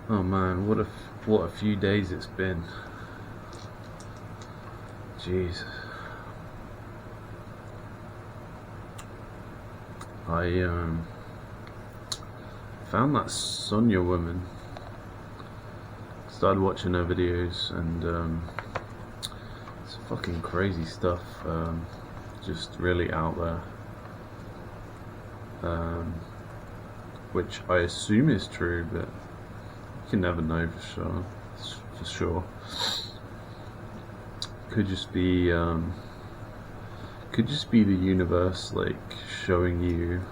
Oh man, what a few days it's been. Jeez. I found that Sonia woman. Started watching her videos, and it's fucking crazy stuff. Just really out there. Which I assume is true, but you can never know for sure. For sure, could just be the universe like showing you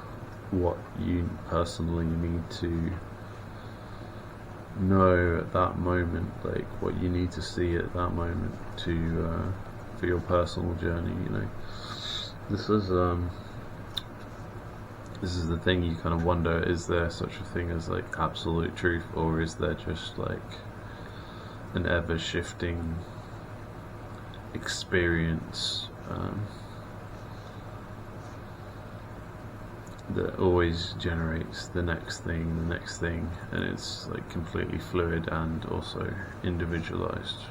what you personally need to know at that moment, like what you need to see at that moment to for your personal journey. You know, this is the thing. You kind of wonder: is there such a thing as like absolute truth, or is there just like an ever-shifting experience that always generates the next thing, and it's like completely fluid and also individualized?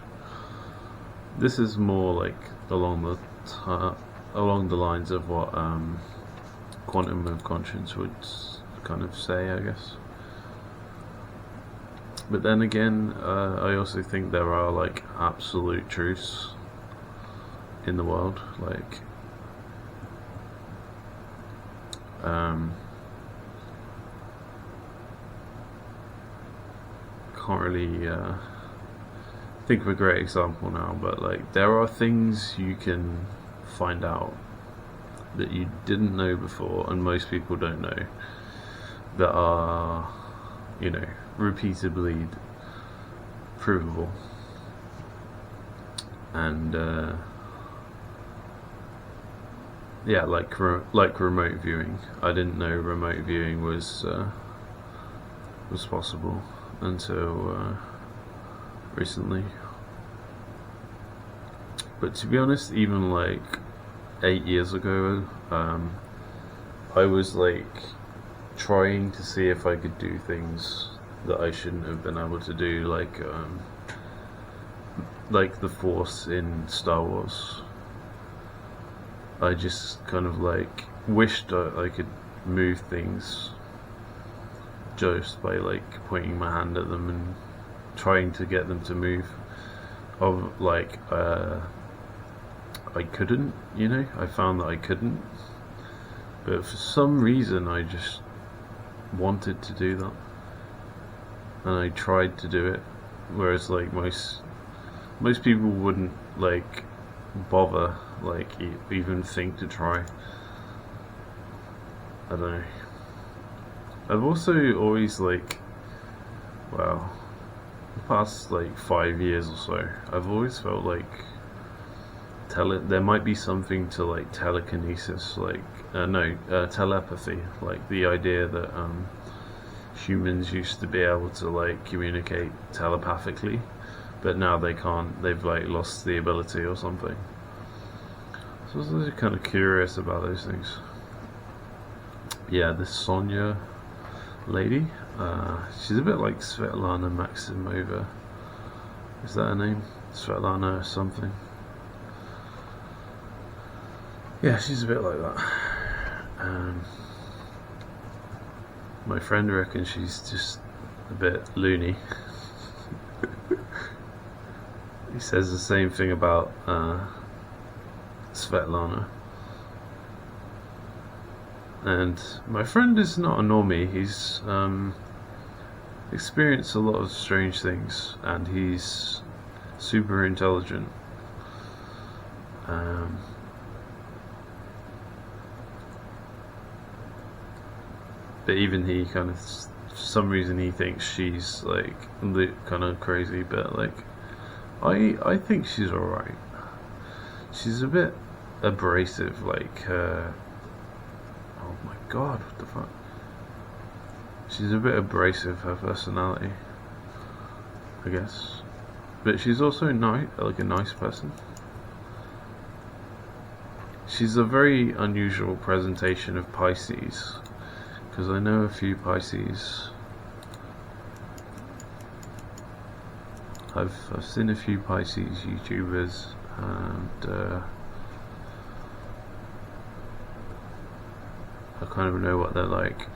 This is more like along the lines of what quantum of conscience would kind of say, I guess. But then again, I also think there are like absolute truths in the world, like can't really think of a great example now, but like there are things you can find out that you didn't know before, and most people don't know, that are, you know, repeatedly provable. And yeah, like remote viewing. I didn't know remote viewing was possible until recently. But to be honest, even like 8 years ago, I was like trying to see if I could do things that I shouldn't have been able to do, like the Force in Star Wars. I just kind of like wished I could move things just by like pointing my hand at them and trying to get them to move. Of like I couldn't, you know, I found that I couldn't, but for some reason I just wanted to do that, and I tried to do it, whereas like most people wouldn't like bother, like even think to try. I don't know. I've also always like, well, the past like 5 years or so, I've always felt like there might be something to like telekinesis, like telepathy, like the idea that humans used to be able to like communicate telepathically, but now they can't. They've like lost the ability or something. So I was really kind of curious about those things. Yeah, this Sonia lady, she's a bit like Svetlana Maximova. Is that her name? Svetlana or something? Yeah, she's a bit like that. My friend reckons she's just a bit loony. He says the same thing about Svetlana. And my friend is not a normie. He's experienced a lot of strange things, and he's super intelligent. But even he kind of, for some reason, he thinks she's like kind of crazy. But like, I think she's alright. She's a bit abrasive, like oh my god, what the fuck? She's a bit abrasive, her personality, I guess. But she's also like a nice person. She's a very unusual presentation of Pisces, because I know a few Pisces. I've seen a few Pisces YouTubers, and I kind of know what they're like.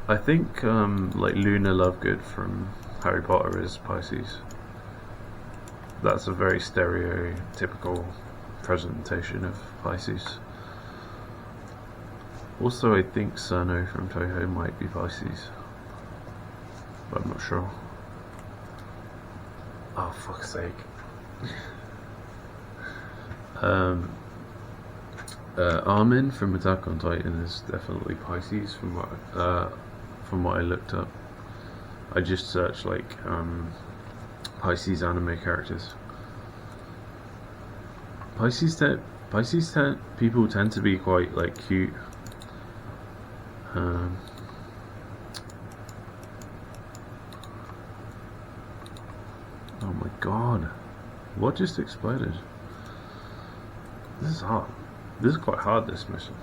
I think like Luna Lovegood from Harry Potter is Pisces. That's a very stereotypical presentation of Pisces. Also, I think Cerno from Toho might be Pisces, but I'm not sure. Oh, fuck's sake. Armin from Attack on Titan is definitely Pisces from what I looked up. I just searched like Pisces anime characters. People tend to be quite like cute. Oh my god, what just exploded? This is hard. This is quite hard, this mission.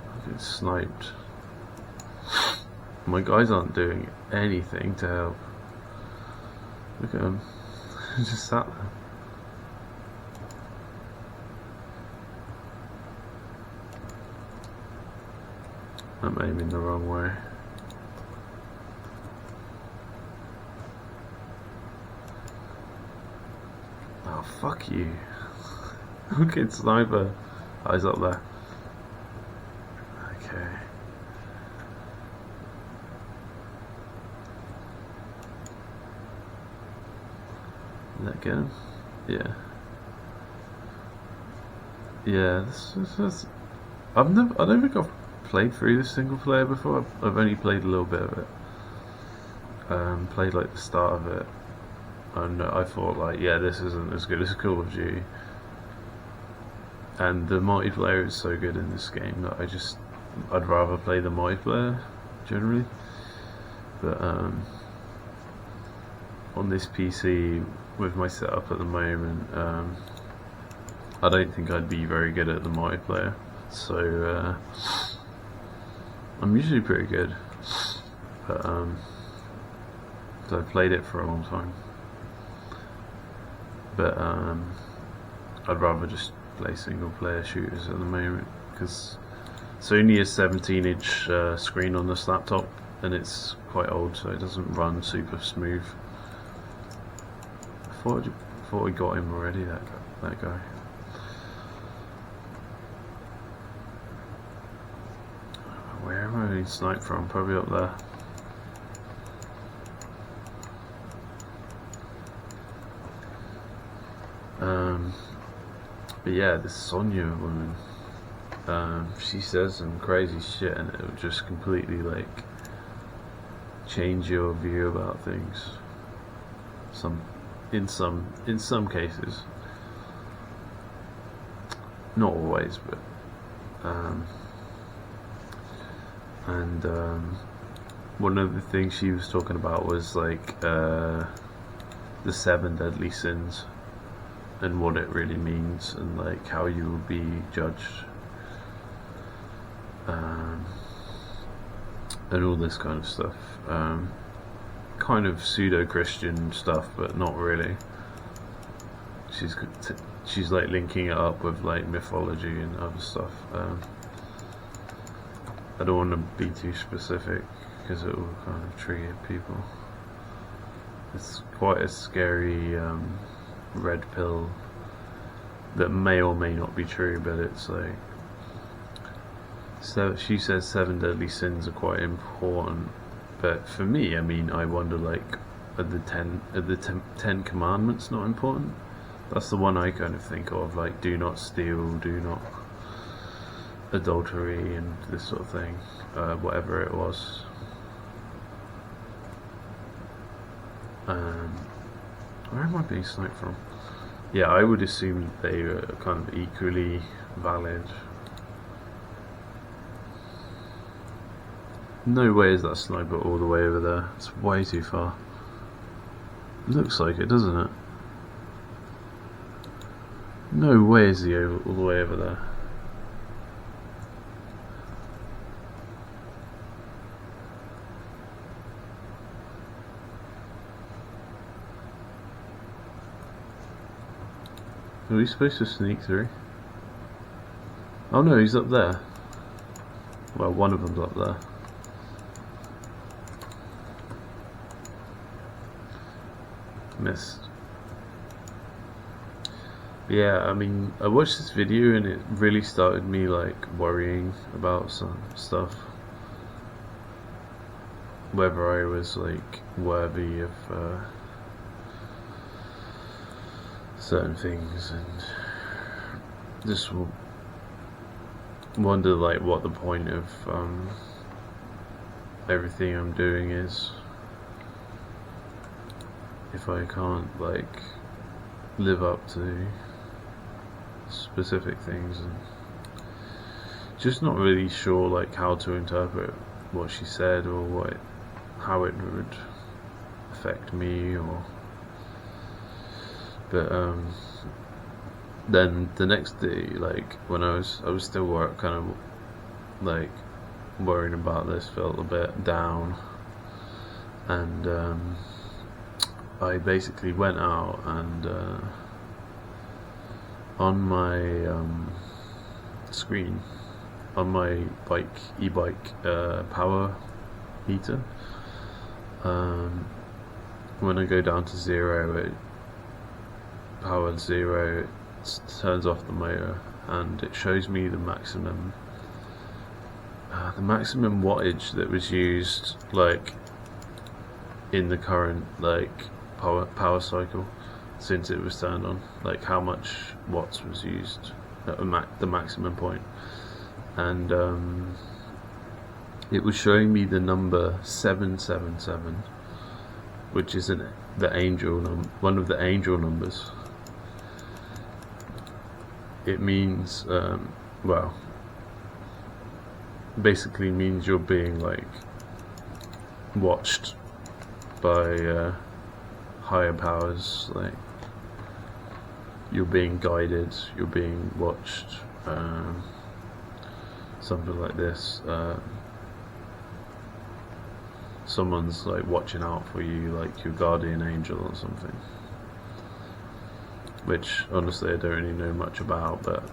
I get sniped. My guys aren't doing anything to help. Look at them. Just sat there. I'm aiming the wrong way. Oh, fuck you. Look at sniper. Oh, he's up there. Okay. Did that get him? Yeah. Yeah, this I don't think I've played through this single player before. I've only played a little bit of it. Played like the start of it, and I thought like, yeah, this isn't as good as Call of Duty. And the multiplayer is so good in this game that I'd rather play the multiplayer generally. But on this PC with my setup at the moment, I don't think I'd be very good at the multiplayer. So I'm usually pretty good, but so I've played it for a long time. But I'd rather just play single player shooters at the moment, because it's only a 17-inch screen on this laptop, and it's quite old, so it doesn't run super smooth. I thought I got him already, that guy. Where am I being sniped from? Probably up there. But yeah, this Sonia woman, she says some crazy shit, and it will just completely like change your view about things. In some cases, not always, but one of the things she was talking about was like the 7 deadly sins, and what it really means, and like how you will be judged, and all this kind of stuff. Kind of pseudo-Christian stuff, but not really. She's like linking it up with like mythology and other stuff. I don't want to be too specific because it will kind of trigger people. It's quite a scary red pill that may or may not be true, but it's like, so she says 7 deadly sins are quite important, but for me, I mean, I wonder, like, are the 10 commandments not important? That's the one I kind of think of, like, do not steal, do not adultery, and this sort of thing, whatever it was. Where am I being sniped from? Yeah, I would assume they were kind of equally valid. No way is that sniper all the way over there. It's way too far. Looks like it, doesn't it? No way is he all the way over there. Are we supposed to sneak through? Oh no, he's up there. Well, one of them's up there. Missed. Yeah, I mean, I watched this video and it really started me like worrying about some stuff. Whether I was like worthy of certain things, and just wonder like what the point of everything I'm doing is if I can't like live up to specific things, and just not really sure like how to interpret what she said or how it would affect me, or but then the next day, like when I was still kind of like worrying about this, felt a bit down, and I basically went out and on my screen on my e-bike power heater, when I go down to zero, power zero, it turns off the motor and it shows me the maximum wattage that was used like in the current like power cycle since it was turned on, like how much watts was used at the maximum point, and it was showing me the number 777, which is one of the angel numbers. It means well, basically means you're being like watched by higher powers, like you're being guided, you're being watched, something like this. Someone's like watching out for you, like your guardian angel or something, which honestly I don't really know much about, but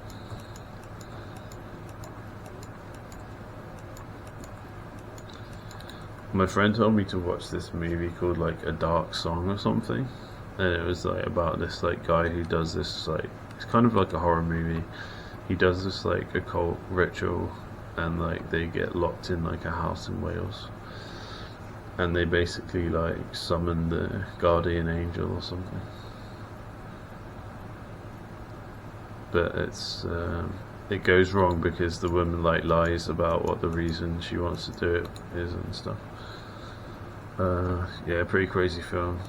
my friend told me to watch this movie called like A Dark Song or something, and it was like about this like guy who does this, like it's kind of like a horror movie. He does this like occult ritual, and like they get locked in like a house in Wales, and they basically like summon the guardian angel or something. But it goes wrong because the woman like lies about what the reason she wants to do it is and stuff. Yeah, pretty crazy film.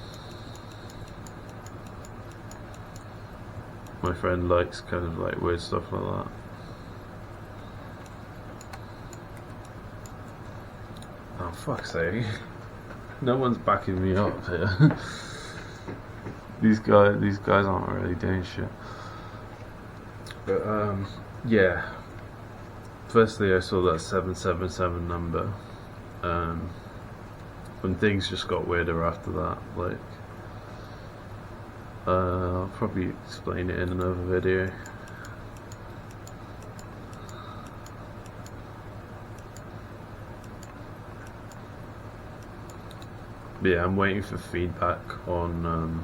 My friend likes kind of like weird stuff like that. Oh fuck's sake. No one's backing me up here. These guys aren't really doing shit. But yeah. Firstly, I saw that 777 number, and things just got weirder after that. Like, I'll probably explain it in another video. But yeah, I'm waiting for feedback on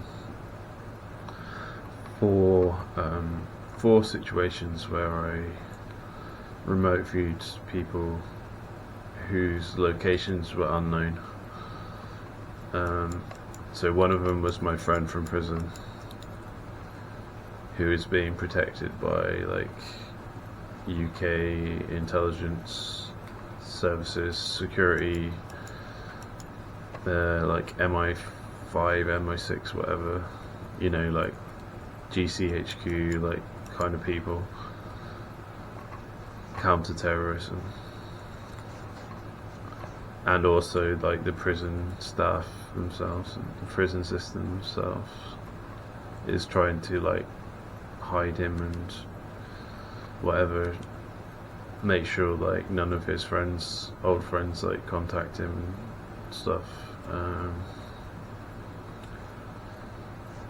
four situations where I remote viewed people whose locations were unknown. So one of them was my friend from prison, who is being protected by like UK intelligence services, security, like MI5, MI6, whatever, you know, like GCHQ, like kind of people, counter-terrorism, and also like the prison staff themselves, and the prison system themselves is trying to like hide him and whatever, make sure like none of his friends, old friends, like contact him and stuff.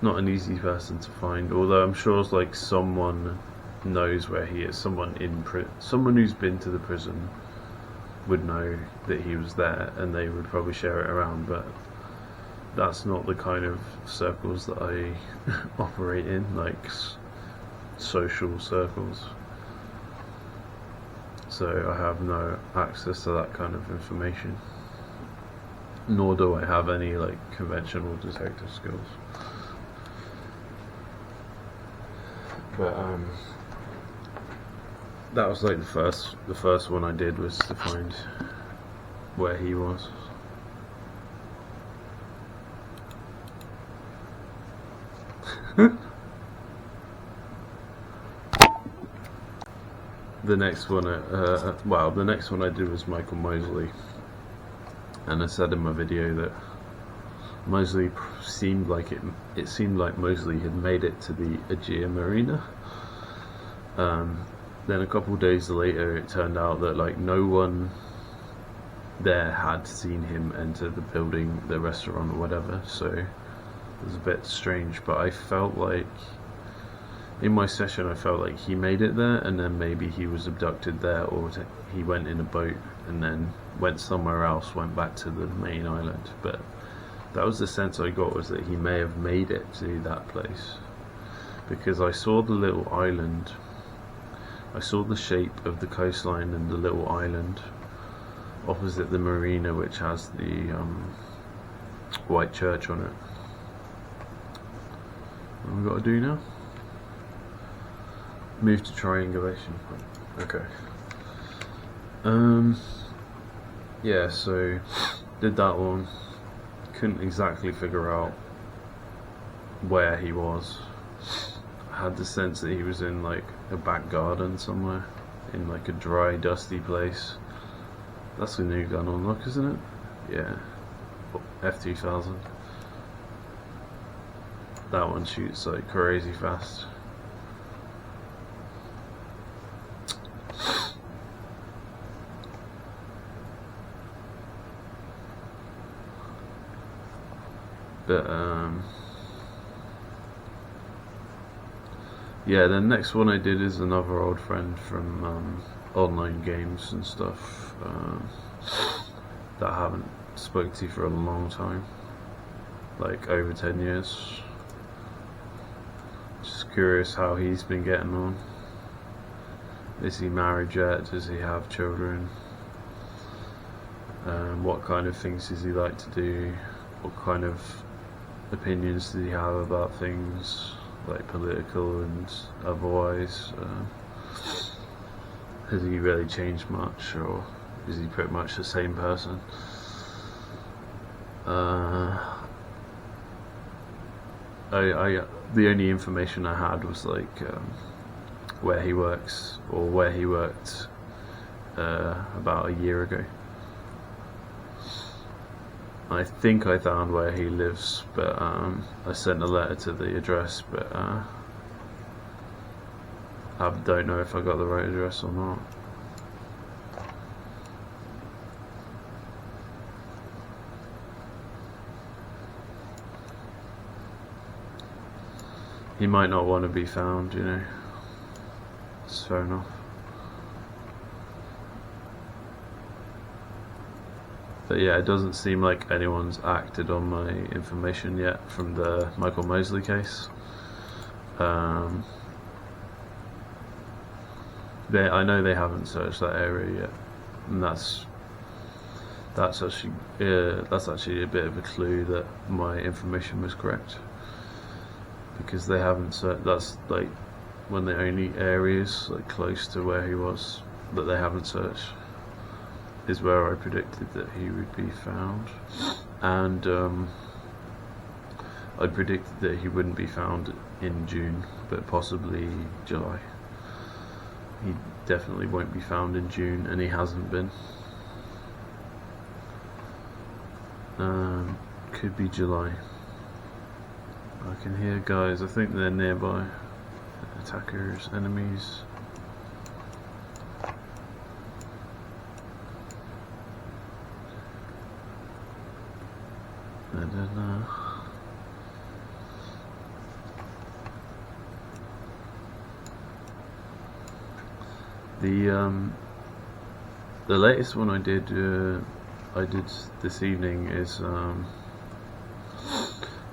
not an easy person to find. Although I'm sure it's like someone knows where he is. Someone someone who's been to the prison would know that he was there, and they would probably share it around. But that's not the kind of circles that I operate in, like social circles. So I have no access to that kind of information, nor do I have any like conventional detective skills. But that was like the first one I did, was to find where he was. The next one, the next one I did was Michael Mosley, and I said in my video that Mosley seemed like it seemed like Mosley had made it to the Aegea Marina. Then a couple of days later, it turned out that like no one there had seen him enter the building, the restaurant or whatever. So it was a bit strange, but I felt like in my session I felt like he made it there, and then maybe he was abducted there, or he went in a boat and then went somewhere else, went back to the main island. But that was the sense I got, was that he may have made it to that place, because I saw the little island, I saw the shape of the coastline and the little island opposite the marina, which has the white church on it. What have we got to do now? Move to triangulation. Okay. Yeah, so did that one. Couldn't exactly figure out where he was. I had the sense that he was in like a back garden somewhere, in like a dry, dusty place. That's a new gun on lock, isn't it? Yeah. F2000. That one shoots like crazy fast. But yeah, the next one I did is another old friend from online games and stuff that I haven't spoke to for a long time, like over 10 years. Just curious how he's been getting on. Is he married yet? Does he have children? What kind of things does he like to do? What kind of opinions does he have about things, like political and otherwise? Has he really changed much, or is he pretty much the same person? The only information I had was like where he works, or where he worked about a year ago. I think I found where he lives, but I sent a letter to the address, but I don't know if I got the right address or not. He might not want to be found, you know. It's fair enough. But yeah, it doesn't seem like anyone's acted on my information yet from the Michael Mosley case. I know they haven't searched that area yet, and that's actually a bit of a clue that my information was correct, because they haven't searched. That's like one of the only areas like close to where he was that they haven't searched, is where I predicted that he would be found. And I predicted that he wouldn't be found in June, but possibly July. He definitely won't be found in June, and he hasn't been. Could be July. I can hear guys, I think they're nearby. Attackers, enemies. The latest one I did this evening is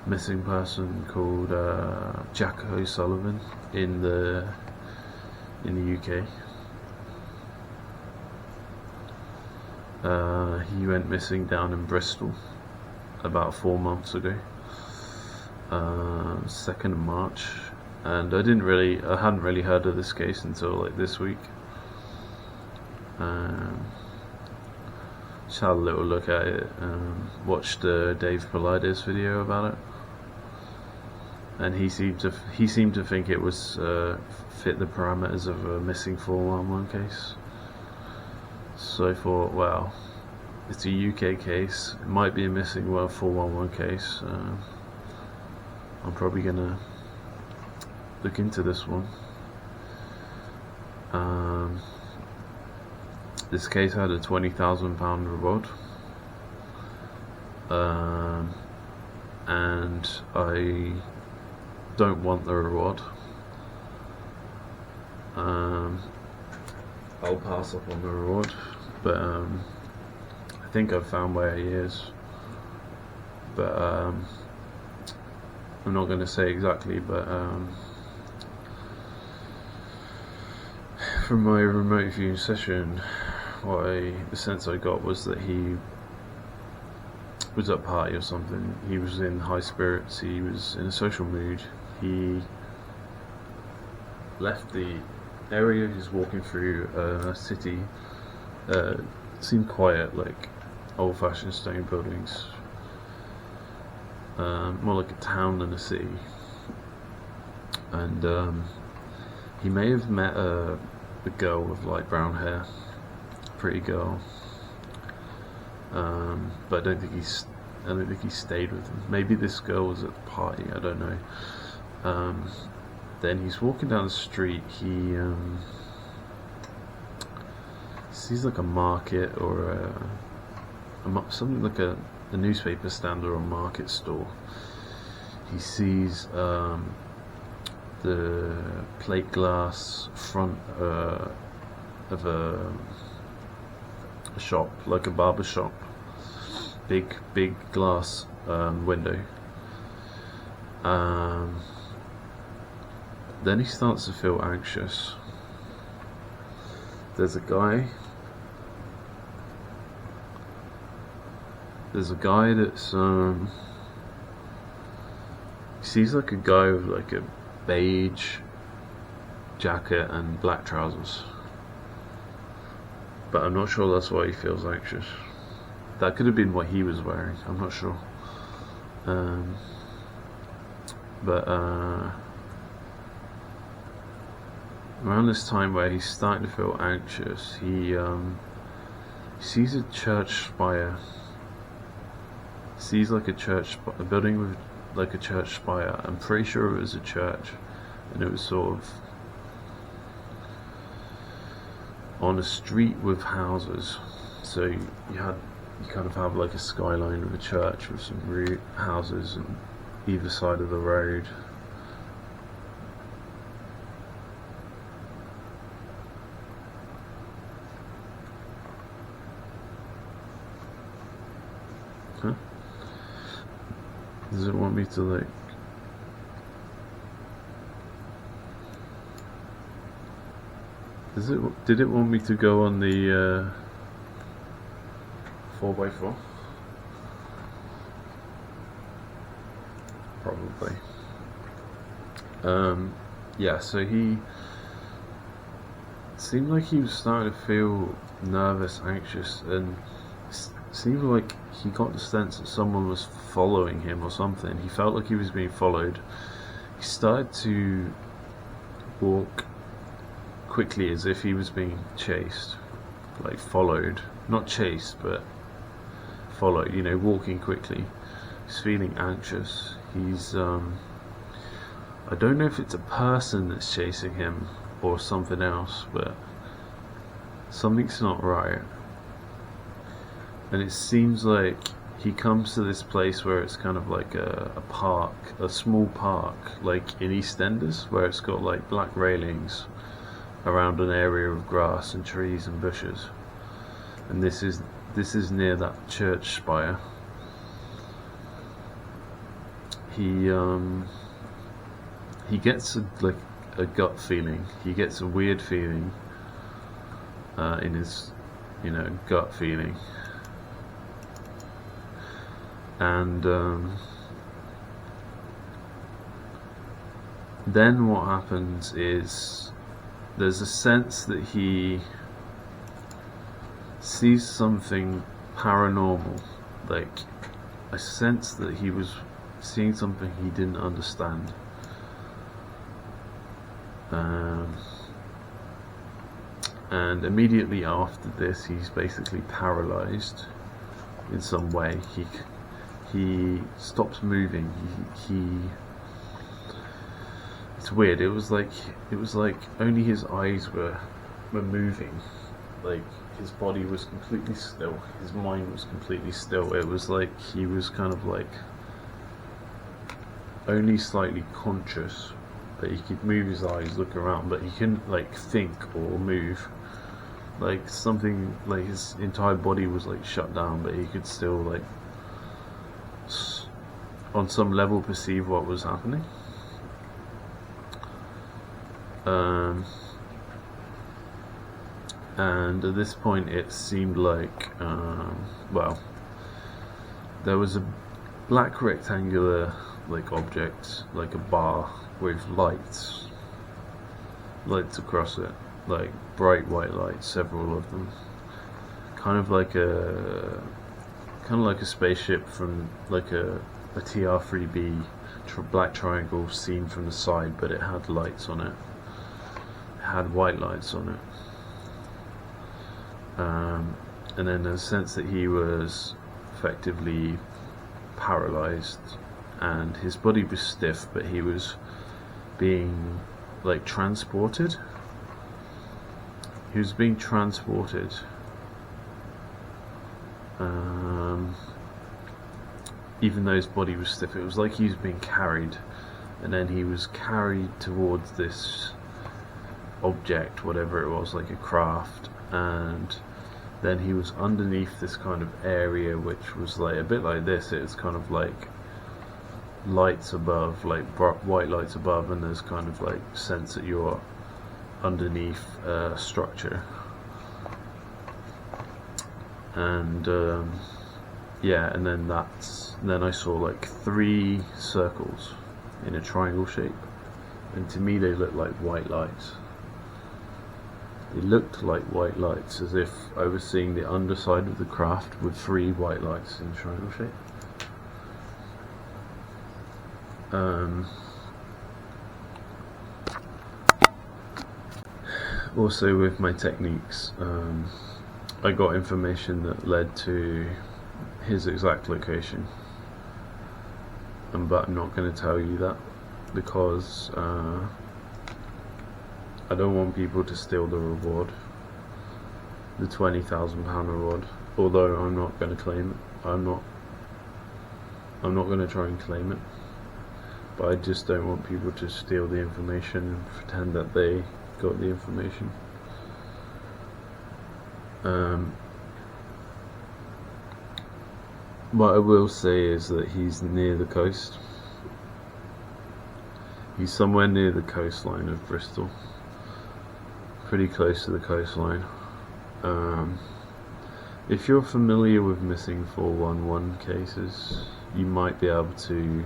missing person called Jacko Sullivan in the UK. He went missing down in Bristol about 4 months ago, 2nd of March, and I hadn't really heard of this case until like this week. Just had a little look at it, watched Dave Paulides video about it, and he seemed to think it was fit the parameters of a missing 411 case. So I thought, well, it's a UK case, it might be a missing 411 case. I'm probably gonna look into this one. This case had a £20,000 reward, and I don't want the reward. I'll pass up on the reward, but I think I've found where he is, but I'm not going to say exactly, but from my remote viewing session, the sense I got was that he was at a party or something. He was in high spirits, he was in a social mood. He left the area he was walking through, a city, seemed quiet, like old-fashioned stone buildings, more like a town than a city, and he may have met a girl with light brown hair, pretty girl, but I don't think he stayed with him. Maybe this girl was at the party, I don't know. Then he's walking down the street, he sees like a market or something like a newspaper stand or a market store. He sees the plate glass front of a shop, like a barber shop, big glass window. Then he starts to feel anxious. There's a guy that's he sees like a guy with like a beige jacket and black trousers, but I'm not sure that's why he feels anxious. That could have been what he was wearing, I'm not sure. But around this time where he's starting to feel anxious, he sees a church spire. Sees like a building with like a church spire. I'm pretty sure it was a church, and it was sort of on a street with houses. So you kind of have like a skyline of a church with some houses on either side of the road. Huh? Does it want me to like... Did it want me to go on the 4x4? Probably. Yeah, so he seemed like he was starting to feel nervous, anxious, and seemed like he got the sense that someone was following him or something. He felt like he was being followed. He started to walk quickly as if he was being chased, like followed, not chased but followed, you know, walking quickly. He's feeling anxious. He's I don't know if it's a person that's chasing him or something else, but something's not right. And it seems like he comes to this place where it's kind of like a park, a small park, like in EastEnders, where it's got like black railings, around an area of grass and trees and bushes, and this is near that church spire. He gets a gut feeling. He gets a weird feeling in his, gut feeling, and then what happens is there's a sense that he sees something paranormal. Like, I sense that he was seeing something he didn't understand. And immediately after this, he's basically paralyzed in some way. He stops moving. It's weird. It was like only his eyes were moving. Like, his body was completely still. His mind was completely still. It was like he was kind of like only slightly conscious, but he could move his eyes, look around, but he couldn't like think or move. Like, something, like his entire body was like shut down, but he could still like on some level perceive what was happening. And at this point it seemed like there was a black rectangular like object, like a bar with lights across it, like bright white lights, several of them, kind of like a spaceship from like a TR-3B black triangle seen from the side, but it had lights on it. It had white lights on it. And then a sense that he was effectively paralyzed, and his body was stiff, but he was being like transported. He was being transported. Even though his body was stiff, it was like he was being carried, and then he was carried towards this object, whatever it was, like a craft, and then he was underneath this kind of area which was like a bit like this. It was kind of like lights above, like white lights above, and there's kind of like sense that you're underneath a structure. And and then I saw like 3 circles in a triangle shape, and to me they looked like white lights. They looked like white lights, as if I was seeing the underside of the craft with 3 white lights in a triangle shape. Also, with my techniques, I got information that led to his exact location, but I'm not going to tell you that because I don't want people to steal the reward, the £20,000 reward. Although I'm not going to claim it. I'm not going to try and claim it. But I just don't want people to steal the information and pretend that they got the information. What I will say is that he's near the coast. He's somewhere near the coastline of Bristol. Pretty close to the coastline. If you're familiar with missing 411 cases, you might be able to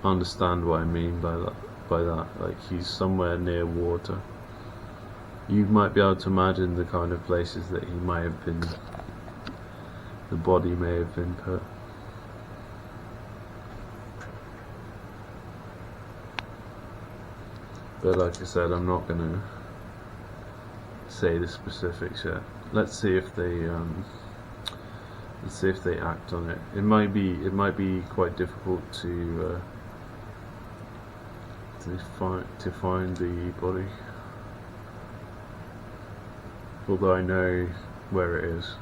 understand what I mean by that. Like, he's somewhere near water. You might be able to imagine the kind of places that he may have been, the body may have been put. But like I said, I'm not gonna say the specifics yet. Let's see if they act on it. It might be quite difficult to find the body, although I know where it is.